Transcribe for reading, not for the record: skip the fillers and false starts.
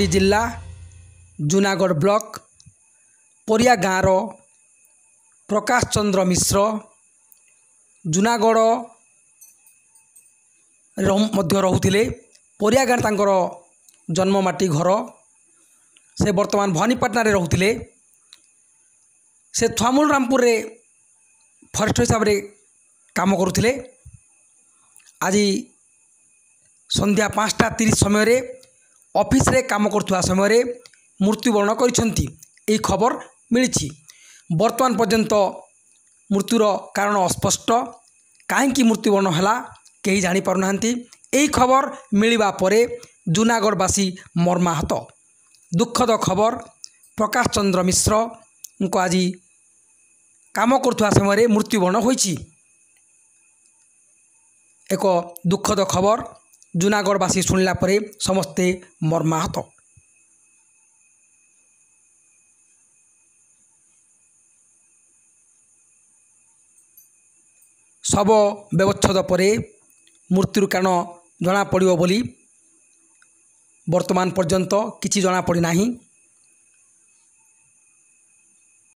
जिला जूनागढ़ ब्लॉक परिया गाँव प्रकाश चंद्र मिश्र जूनागढ़ मध्य रोते परिया गाँव तांकर जन्ममाटी घर से वर्तमान भवानीपाटना रे रोते से थुआमूल रामपुर रे फरेस्ट हिसाब रे काम करुले। आज संध्या 5:30 समय ऑफिस रे काम करथुआ समय मृत्युवरण करिसेंती एही खबर मिली। वर्तमान पर्यंत मृत्युर कारण अस्पष्ट कहीं मृत्युवरण है कहीं जानी पारु नाहंती। एही खबर मिलिबा परे जूनागढ़वासी मर्माहत। दुखद खबर प्रकाश चंद्र मिश्र को आज काम करथुआ समय मृत्युवरण होईछि। एक दुखद खबर जूनागढ़वासी शुणिला परे समस्ते मर्माहत। शव व्यवच्छेद परे मृत्युर कारण जना पड़िबो बोली वर्तमान पर्यंत किछि जना पड़ी नाही।